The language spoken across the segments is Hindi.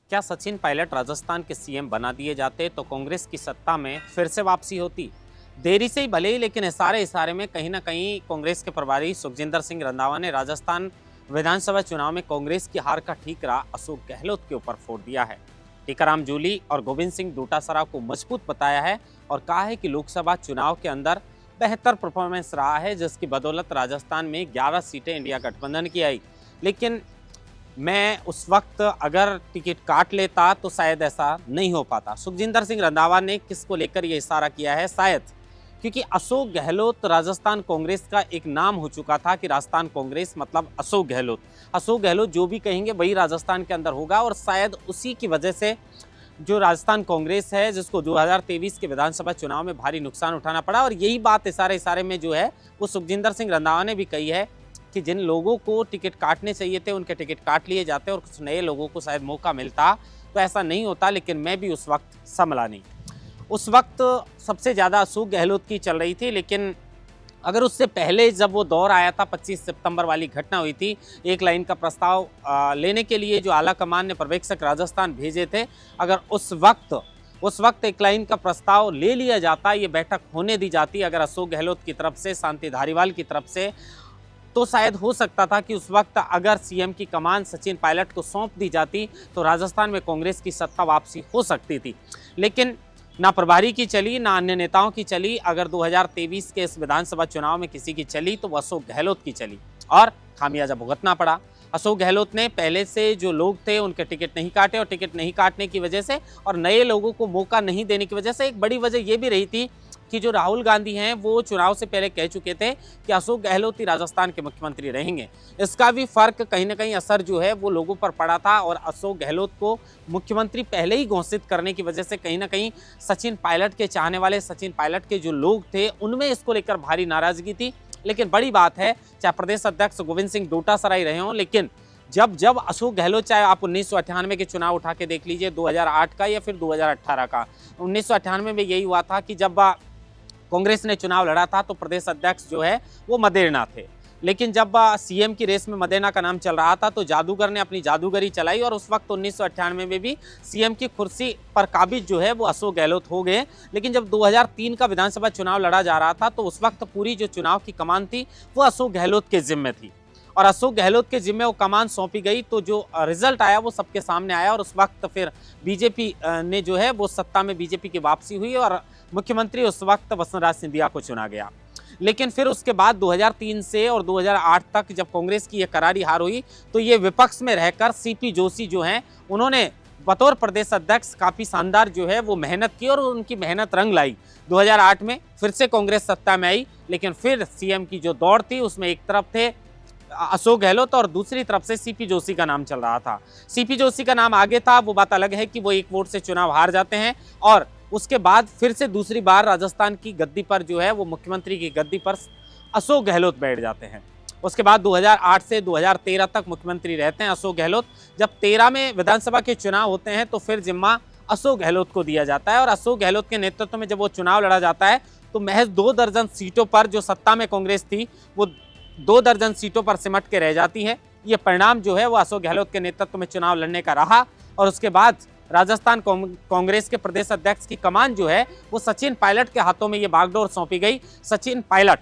क्या सचिन पायलट राजस्थान के सीएम बना दिए जाते तो कांग्रेस की सत्ता में फिर से वापसी होती? देरी से ही भले ही, लेकिन इशारे इशारे में कहीं ना कहीं कांग्रेस के प्रभारी सुखजिंदर सिंह रंधावा ने राजस्थान विधानसभा चुनाव में कांग्रेस की हार का ठीकरा अशोक गहलोत के ऊपर फोड़ दिया है। टीकाराम जूली और गोविंद सिंह डोटासरा को मजबूत बताया है और कहा है कि लोकसभा चुनाव के अंदर बेहतर परफॉर्मेंस रहा है, जिसकी बदौलत राजस्थान में 11 सीटें इंडिया गठबंधन की आई। लेकिन मैं उस वक्त अगर टिकट काट लेता तो शायद ऐसा नहीं हो पाता। सुखजिंदर सिंह रंधावा ने किसको लेकर ये इशारा किया है? शायद क्योंकि अशोक गहलोत राजस्थान कांग्रेस का एक नाम हो चुका था कि राजस्थान कांग्रेस मतलब अशोक गहलोत। अशोक गहलोत जो भी कहेंगे वही राजस्थान के अंदर होगा, और शायद उसी की वजह से जो राजस्थान कांग्रेस है, जिसको 2023 के विधानसभा चुनाव में भारी नुकसान उठाना पड़ा, और यही बात इशारे इशारे में जो है वो सुखजिंदर सिंह रंधावा ने भी कही है कि जिन लोगों को टिकट काटने चाहिए थे उनके टिकट काट लिए जाते और कुछ नए लोगों को शायद मौका मिलता तो ऐसा नहीं होता। लेकिन मैं भी उस वक्त संभला नहीं। उस वक्त सबसे ज़्यादा अशोक गहलोत की चल रही थी, लेकिन अगर उससे पहले जब वो दौर आया था, 25 सितंबर वाली घटना हुई थी, एक लाइन का प्रस्ताव लेने के लिए जो आला कमान ने पर्यवेक्षक राजस्थान भेजे थे, अगर उस वक्त एक लाइन का प्रस्ताव ले लिया जाता, ये बैठक होने दी जाती अगर अशोक गहलोत की तरफ से, शांति धारीवाल की तरफ से, तो शायद हो सकता था कि उस वक्त अगर सीएम की कमान सचिन पायलट को सौंप दी जाती तो राजस्थान में कांग्रेस की सत्ता वापसी हो सकती थी। लेकिन ना प्रभारी की चली, ना अन्य नेताओं की चली। अगर 2023 के इस विधानसभा चुनाव में किसी की चली तो वो अशोक गहलोत की चली, और खामियाजा भुगतना पड़ा। अशोक गहलोत ने पहले से जो लोग थे उनके टिकट नहीं काटे, और टिकट नहीं काटने की वजह से और नए लोगों को मौका नहीं देने की वजह से एक बड़ी वजह ये भी रही थी कि जो राहुल गांधी हैं वो चुनाव से पहले कह चुके थे कि अशोक गहलोत ही राजस्थान के मुख्यमंत्री रहेंगे। इसका भी फर्क कहीं ना कहीं असर जो है वो लोगों पर पड़ा था, और अशोक गहलोत को मुख्यमंत्री पहले ही घोषित करने की वजह से कहीं ना कहीं सचिन पायलट के चाहने वाले, सचिन पायलट के जो लोग थे उनमें इसको लेकर भारी नाराजगी थी। लेकिन बड़ी बात है, चाहे प्रदेश अध्यक्ष गोविंद सिंह डोटासरा ही रहे हों, लेकिन जब अशोक गहलोत, चाहे आप 1998 के चुनाव उठा के देख लीजिए, 2008 का या फिर 2018 का, 1998 में यही हुआ था कि जब कांग्रेस ने चुनाव लड़ा था तो प्रदेश अध्यक्ष जो है वो मदेरणा थे। लेकिन जब सीएम की रेस में मदेरणा का नाम चल रहा था तो जादूगर ने अपनी जादूगरी चलाई, और उस वक्त 1998 में भी सीएम की कुर्सी पर काबिज जो है वो अशोक गहलोत हो गए। लेकिन जब 2003 का विधानसभा चुनाव लड़ा जा रहा था तो उस वक्त पूरी जो चुनाव की कमान थी वो अशोक गहलोत के जिम्मे थी, और अशोक गहलोत के जिम्मे वो कमान सौंपी गई। तो जो रिजल्ट आया वो सबके सामने आया, और उस वक्त फिर बीजेपी ने जो है वो सत्ता में, बीजेपी की वापसी हुई और मुख्यमंत्री उस वक्त वसुंधरा सिंधिया को चुना गया। लेकिन फिर उसके बाद 2003 से और 2008 तक जब कांग्रेस की ये करारी हार हुई तो ये विपक्ष में रहकर सीपी जोशी जो हैं उन्होंने बतौर प्रदेश अध्यक्ष काफ़ी शानदार जो है वो मेहनत की, और उनकी मेहनत रंग लाई। 2008 में फिर से कांग्रेस सत्ता में आई, लेकिन फिर सीएम की जो दौड़ थी उसमें एक तरफ थे अशोक गहलोत और दूसरी तरफ से सीपी जोशी का नाम चल रहा था। सीपी जोशी का नाम आगे था, वो बात अलग है कि वो एक वोट से चुनाव हार जाते हैं, और उसके बाद फिर से दूसरी बार राजस्थान की गद्दी पर जो है वो मुख्यमंत्री की गद्दी पर अशोक गहलोत बैठ जाते हैं। उसके बाद 2008 से 2013 तक मुख्यमंत्री रहते हैं अशोक गहलोत। जब 13 में विधानसभा के चुनाव होते हैं तो फिर जिम्मा अशोक गहलोत को दिया जाता है, और अशोक गहलोत के नेतृत्व में जब वो चुनाव लड़ा जाता है तो महज 2 दर्जन सीटों पर, जो सत्ता में कांग्रेस थी वो 2 दर्जन सीटों पर सिमट के रह जाती है। ये परिणाम जो है वो अशोक गहलोत के नेतृत्व में चुनाव लड़ने का रहा, और उसके बाद राजस्थान कांग्रेस के प्रदेश अध्यक्ष की कमान जो है वो सचिन पायलट के हाथों में ये बागडोर सौंपी गई। सचिन पायलट,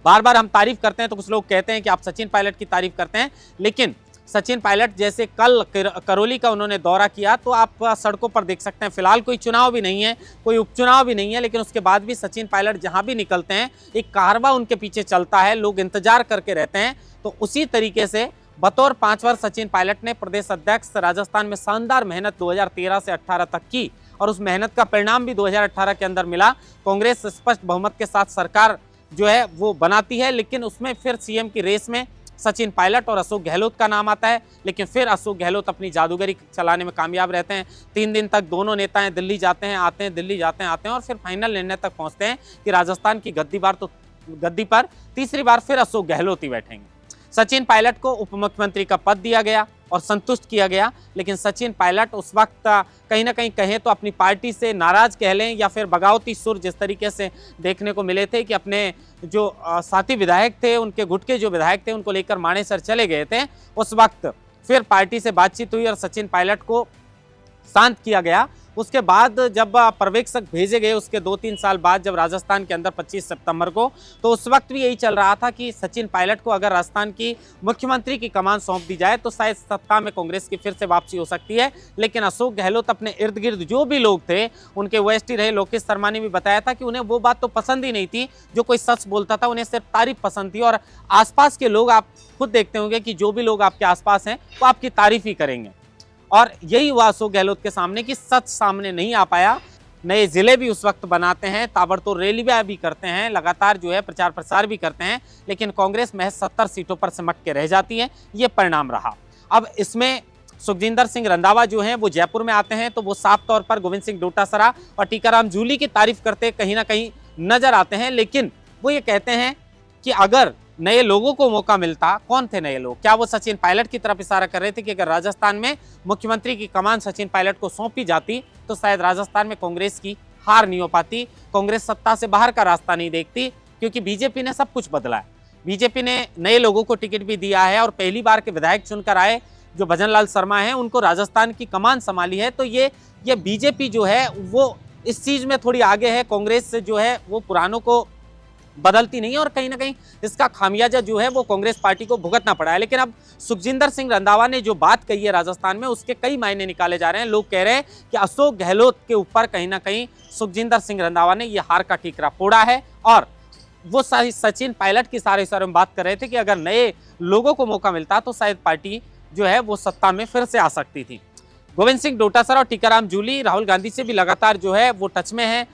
बार बार हम तारीफ करते हैं तो कुछ लोग कहते हैं कि आप सचिन पायलट की तारीफ करते हैं, लेकिन सचिन पायलट जैसे कल करौली का उन्होंने दौरा किया तो आप सड़कों पर देख सकते हैं। फिलहाल कोई चुनाव भी नहीं है, कोई उपचुनाव भी नहीं है, लेकिन उसके बाद भी सचिन पायलट जहां भी निकलते हैं एक कारवां उनके पीछे चलता है, लोग इंतजार करके रहते हैं। तो उसी तरीके से बतौर 5 वर्ष सचिन पायलट ने प्रदेश अध्यक्ष राजस्थान में शानदार मेहनत 2013 से 18 तक की, और उस मेहनत का परिणाम भी 2018 के अंदर मिला। कांग्रेस स्पष्ट बहुमत के साथ सरकार जो है वो बनाती है, लेकिन उसमें फिर सीएम की रेस में सचिन पायलट और अशोक गहलोत का नाम आता है, लेकिन फिर अशोक गहलोत अपनी जादूगरी चलाने में कामयाब रहते हैं। 3 दिन तक दोनों नेताएं दिल्ली जाते हैं, आते हैं, दिल्ली जाते हैं, आते हैं, और फिर फाइनल निर्णय तक पहुंचते हैं कि राजस्थान की गद्दी पर तीसरी बार फिर अशोक गहलोत ही बैठेंगे। सचिन पायलट को उप मुख्यमंत्री का पद दिया गया और संतुष्ट किया गया, लेकिन सचिन पायलट उस वक्त कहीं ना कहीं कहें तो अपनी पार्टी से नाराज कह लें या फिर बगावती सुर जिस तरीके से देखने को मिले थे कि अपने जो साथी विधायक थे, उनके गुट के जो विधायक थे उनको लेकर मानेसर चले गए थे। उस वक्त फिर पार्टी से बातचीत हुई और सचिन पायलट को शांत किया गया। उसके बाद जब पर्यवेक्षक भेजे गए उसके 2-3 साल बाद जब राजस्थान के अंदर 25 सितंबर को, तो उस वक्त भी यही चल रहा था कि सचिन पायलट को अगर राजस्थान की मुख्यमंत्री की कमान सौंप दी जाए तो शायद सत्ता में कांग्रेस की फिर से वापसी हो सकती है। लेकिन अशोक गहलोत अपने इर्द गिर्द जो भी लोग थे, उनके ओएसडी रहे लोकेश शर्मा ने भी बताया था कि उन्हें वो बात तो पसंद ही नहीं थी जो कोई सच बोलता था, उन्हें सिर्फ तारीफ पसंद थी। और आसपास के लोग, आप खुद देखते होंगे कि जो भी लोग आपके आसपास हैं वो आपकी तारीफ ही करेंगे। और यही हुआ अशोक गहलोत के सामने कि सच सामने नहीं आ पाया। नए जिले भी उस वक्त बनाते हैं, ताबड़तोड़ रैलियां भी करते हैं, लगातार जो है प्रचार प्रसार भी करते हैं, लेकिन कांग्रेस महज 70 सीटों पर सिमट के रह जाती है। ये परिणाम रहा। अब इसमें सुखजिंदर सिंह रंधावा जो हैं वो जयपुर में आते हैं तो वो साफ तौर पर गोविंद सिंह डोटासरा और टीकाराम जूली की तारीफ करते कहीं ना कहीं नजर आते हैं। लेकिन वो ये कहते हैं कि अगर नए लोगों को मौका मिलता, कौन थे नए लोग? क्या वो सचिन पायलट की तरफ इशारा कर रहे थे कि अगर राजस्थान में मुख्यमंत्री की कमान सचिन पायलट को सौंपी जाती तो शायद राजस्थान में कांग्रेस की हार नहीं हो पाती, कांग्रेस सत्ता से बाहर का रास्ता नहीं देखती, क्योंकि बीजेपी ने सब कुछ बदला है। बीजेपी ने नए लोगों को टिकट भी दिया है और पहली बार के विधायक चुनकर आए जो भजन लाल शर्मा हैं उनको राजस्थान की कमान संभाली है। तो ये बीजेपी जो है वो इस चीज में थोड़ी आगे है, कांग्रेस से जो है वो पुरानों को बदलती नहीं है और कहीं ना कहीं इसका खामियाजा जो है वो कांग्रेस पार्टी को भुगतना पड़ा है। लेकिन अब सुखजिंदर सिंह रंधावा ने जो बात कही है राजस्थान में, उसके कई मायने निकाले जा रहे हैं। लोग कह रहे हैं कि अशोक गहलोत के ऊपर कहीं ना कहीं सुखजिंदर सिंह रंधावा ने यह हार का ठीकरा फोड़ा है। और वो सचिन पायलट की सारे में बात कर रहे थे कि अगर नए लोगों को मौका मिलता तो शायद पार्टी जो है वो सत्ता में फिर से आ सकती थी। गोविंद सिंह डोटासरा और टीकाराम जूली राहुल गांधी से भी लगातार जो है वो टच में है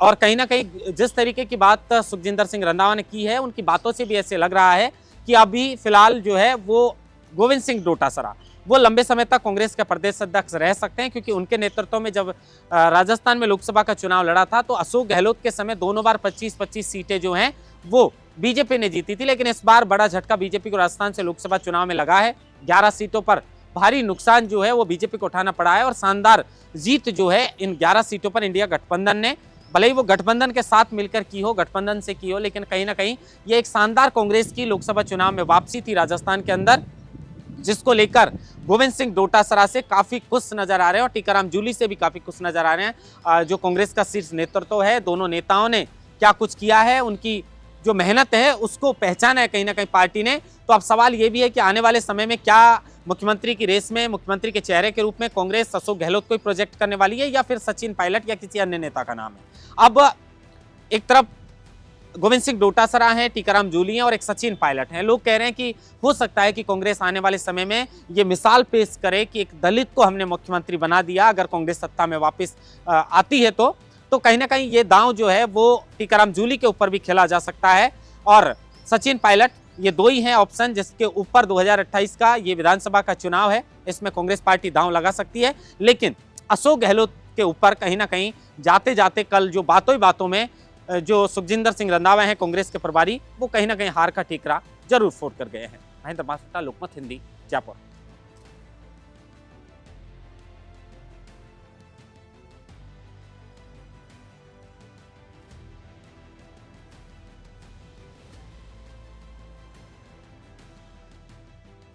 और कहीं ना कहीं जिस तरीके की बात सुखजिंदर सिंह रंधावा ने की है, उनकी बातों से भी ऐसे लग रहा है कि अभी फिलहाल जो है वो गोविंद सिंह डोटासरा वो लंबे समय तक कांग्रेस के प्रदेश अध्यक्ष रह सकते हैं, क्योंकि उनके नेतृत्व में जब राजस्थान में लोकसभा का चुनाव लड़ा था तो अशोक गहलोत के समय दोनों बार 25-25 सीटें जो हैं वो बीजेपी ने जीती थी। लेकिन इस बार बड़ा झटका बीजेपी को राजस्थान से लोकसभा चुनाव में लगा है। 11 सीटों पर भारी नुकसान जो है वो बीजेपी को उठाना पड़ा है और शानदार जीत जो है इन 11 सीटों पर इंडिया गठबंधन ने, भले ही वो गठबंधन के साथ मिलकर की हो, गठबंधन से की हो, लेकिन कहीं ना कहीं ये एक शानदार कांग्रेस की लोकसभा चुनाव में वापसी थी राजस्थान के अंदर, जिसको लेकर गोविंद सिंह डोटासरा से काफी खुश नजर आ रहे हैं और टीकाराम जूली से भी काफी खुश नजर आ रहे हैं। जो कांग्रेस का शीर्ष नेतृत्व है, दोनों नेताओं ने क्या कुछ किया है, उनकी जो मेहनत है उसको पहचाना है कहीं ना कहीं पार्टी ने। तो अब सवाल ये भी है कि आने वाले समय में क्या मुख्यमंत्री की रेस में मुख्यमंत्री के चेहरे के रूप में कांग्रेस अशोक गहलोत को प्रोजेक्ट करने वाली है या फिर सचिन पायलट या किसी अन्य नेता का नाम है। अब एक तरफ गोविंद सिंह डोटासरा हैं, टीकाराम जूली हैं और एक सचिन पायलट हैं। लोग कह रहे हैं कि हो सकता है कि कांग्रेस आने वाले समय में ये मिसाल पेश करे कि एक दलित को हमने मुख्यमंत्री बना दिया, अगर कांग्रेस सत्ता में वापस आती है तो कहीं ना कहीं ये दांव जो है वो टीकाराम जूली के ऊपर भी खेला जा सकता है। और सचिन पायलट, ये दो ही हैं ऑप्शन जिसके ऊपर 2028 का ये विधानसभा का चुनाव है, इसमें कांग्रेस पार्टी दांव लगा सकती है। लेकिन अशोक गहलोत के ऊपर कहीं ना कहीं जाते जाते कल जो बातों ही बातों में जो सुखजिंदर सिंह रंधावा हैं कांग्रेस के प्रभारी, वो कहीं ना कहीं हार का ठीकरा जरूर फोड़ कर गए हैं। महेंद्र मास्टर, लोकमत हिंदी, जयपुर।